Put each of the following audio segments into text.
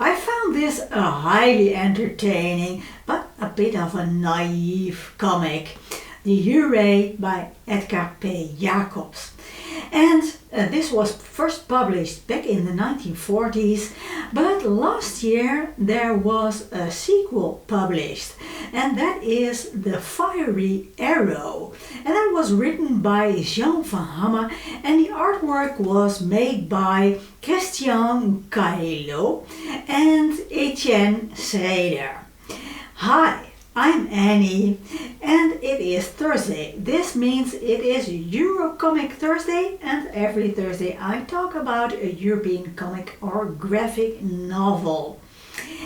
I found this a highly entertaining but a bit of a naive comic, The Hooray by Edgar P. Jacobs. And this was first published back in the 1940s, but last year there was a sequel published, and that is The Fiery Arrow. And that was written by Jean van Hamme, and the artwork was made by Cailleaux and Etienne Schréder. Hi, I'm Annie, and it is Thursday. This means it is Eurocomic Thursday, and every Thursday I talk about a European comic or graphic novel.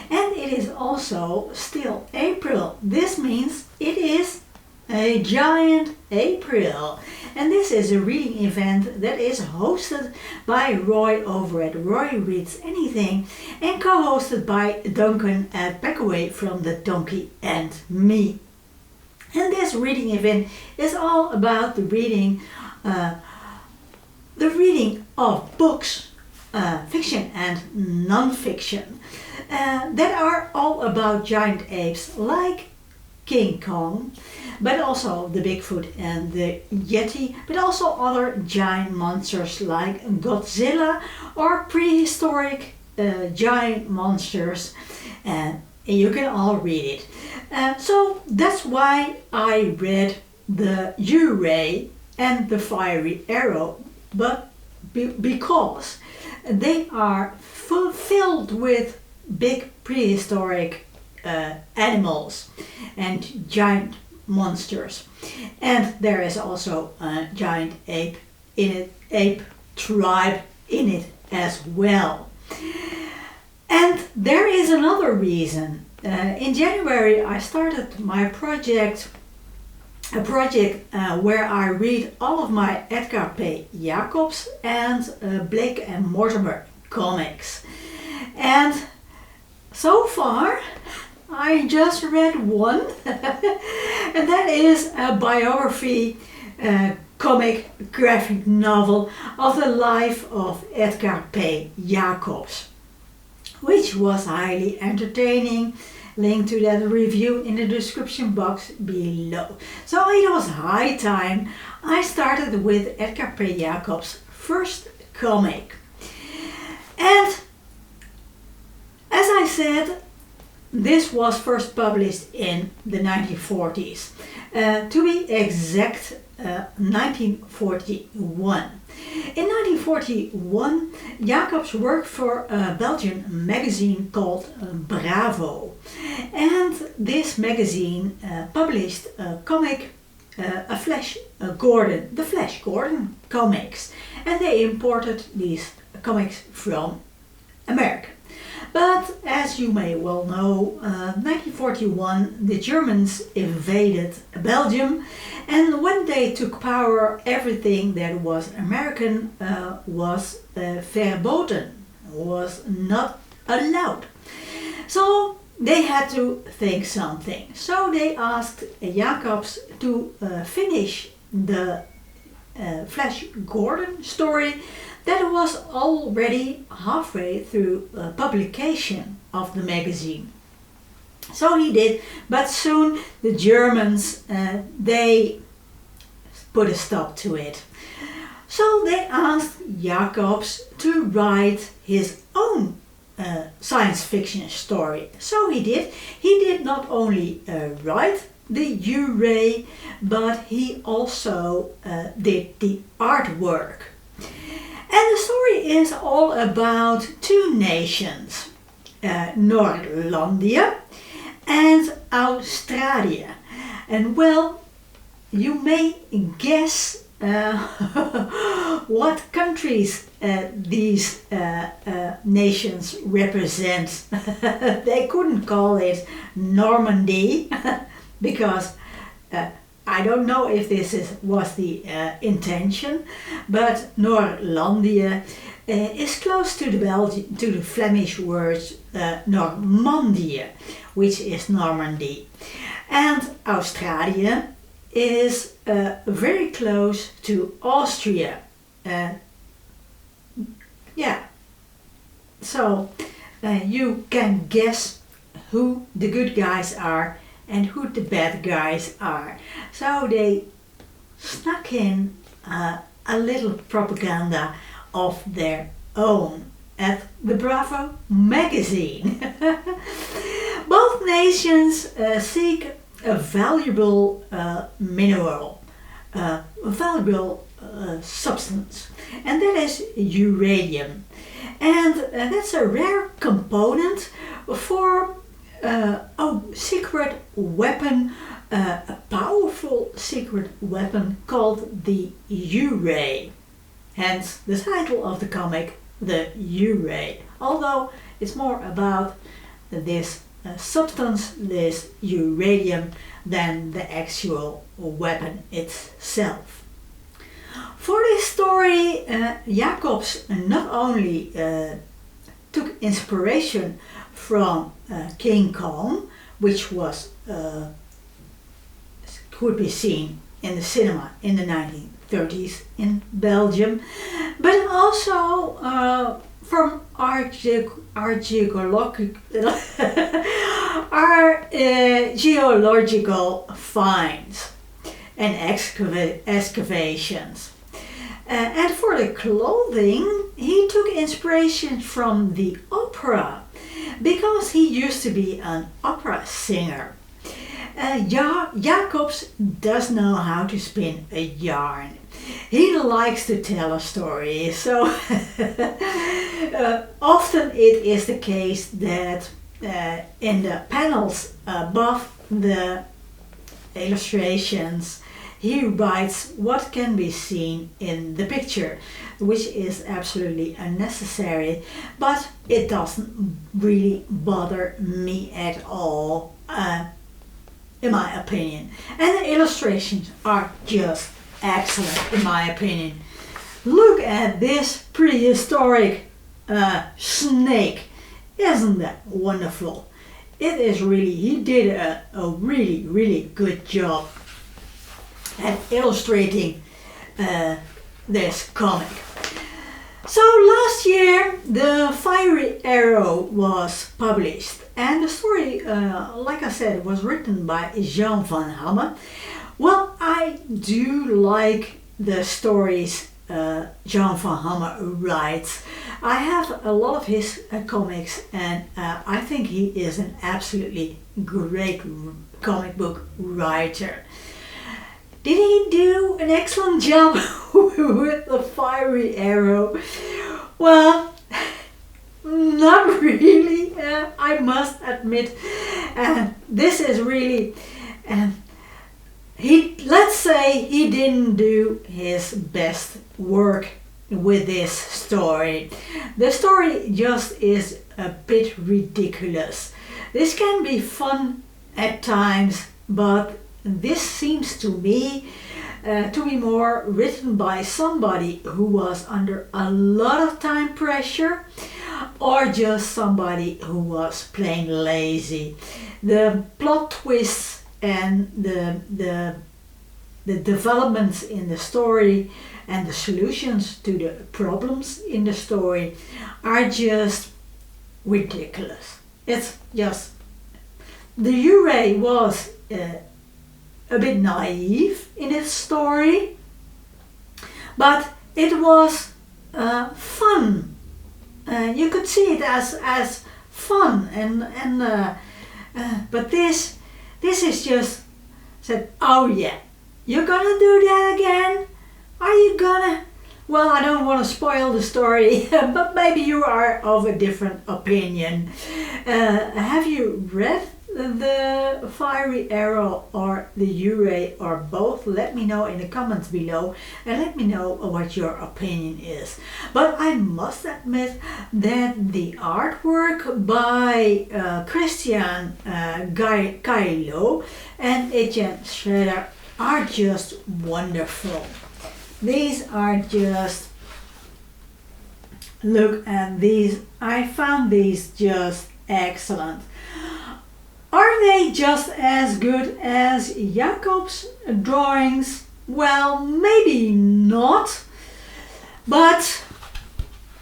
And it is also still April. This means it is a giant April. And this is a reading event that is hosted by Roy over at Roy Reads Anything and co-hosted by Duncan at Backaway from the Donkey and Me. And this reading event is all about the reading of books, fiction and non-fiction, that are all about giant apes like King Kong, but also the Bigfoot and the Yeti, but also other giant monsters like Godzilla or prehistoric giant monsters, and you can all read it. So that's why I read The Hooray and The Fiery Arrow, but because they are filled with big prehistoric animals and giant monsters, and there is also a giant ape tribe in it as well. And there is another reason. In January I started my project, where I read all of my Edgar P. Jacobs and Blake and Mortimer comics, and so far I just read one, and that is a biography comic graphic novel of the life of Edgar P. Jacobs, which was highly entertaining. Link to that review in the description box below. So it was high time I started with Edgar P. Jacobs' first comic. And as I said, this was first published in the 1940s, to be exact, 1941. In 1941, Jacobs worked for a Belgian magazine called Bravo, and this magazine published a comic, the Flash Gordon comics, and they imported these comics from America. But as you may well know, 1941 the Germans invaded Belgium, and when they took power, everything that was American was verboten, was not allowed. So they had to think something. So they asked Jacobs to finish the Flash Gordon story that was already halfway through publication of the magazine. So he did, but soon the Germans, they put a stop to it. So they asked Jacobs to write his own science fiction story. So he did. He did not only write the Hooray, but he also did the artwork. And the story is all about two nations, Noord-Landia and Australia. And well, you may guess what countries these nations represent. They couldn't call it Normandy because I don't know if this was the intention, but Noord-Landia is close to the Flemish word Normandie, which is Normandy, and Australia is very close to Austria. So you can guess who the good guys are and who the bad guys are. So they snuck in a little propaganda of their own at the Bravo magazine. Both nations seek a valuable mineral, valuable substance, and that is uranium. And that's a rare component for a secret weapon, a powerful secret weapon called the U-ray. Hence the title of the comic, the U-ray. Although it's more about this substance, this uranium, than the actual weapon itself. For this story, Jacobs not only took inspiration from King Kong, which was could be seen in the cinema in the 1930s in Belgium, but also from our geological finds and excavations. And for the clothing, he took inspiration from the opera, because he used to be an opera singer. Jacobs does know how to spin a yarn. He likes to tell a story, so often it is the case that in the panels above the illustrations he writes what can be seen in the picture, which is absolutely unnecessary, but it doesn't really bother me at all, in my opinion. And the illustrations are just excellent, in my opinion. Look at this prehistoric snake. Isn't that wonderful? It is really, he did a really, really good job at illustrating this comic. So last year the Fiery Arrow was published, and the story, like I said, was written by Jean van Hamme. Well, I do like the stories Jean van Hamme writes. I have a lot of his comics, and I think he is an absolutely great comic book writer. Did he do an excellent job with the Fiery Arrow? Well, not really, I must admit. This is really, let's say he didn't do his best work with this story. The story just is a bit ridiculous. This can be fun at times, but this seems to me to be more written by somebody who was under a lot of time pressure, or just somebody who was plain lazy. The plot twists and the developments in the story and the solutions to the problems in the story are just ridiculous. It's just, the U-ray was a bit naive in its story, but it was fun. You could see it as fun, but this is just said, oh yeah, you're gonna do that again? Are you gonna? Well, I don't want to spoil the story, but maybe you are of a different opinion. Have you read the Fiery Arrow or the U-ray, or both? Let me know in the comments below, and let me know what your opinion is. But I must admit that the artwork by Christian Cailleaux and Etienne Schréder are just wonderful. These are just, look at these, I found these just excellent. Are they just as good as Jacob's drawings? Well, maybe not, but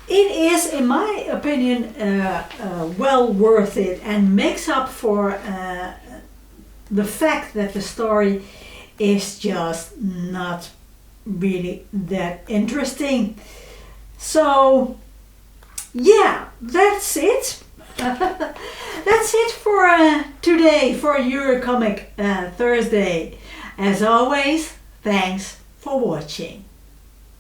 It is, in my opinion, well worth it and makes up for the fact that the story is just not really that interesting. So, yeah, that's it. That's it for today for Eurocomic Thursday. As always, thanks for watching.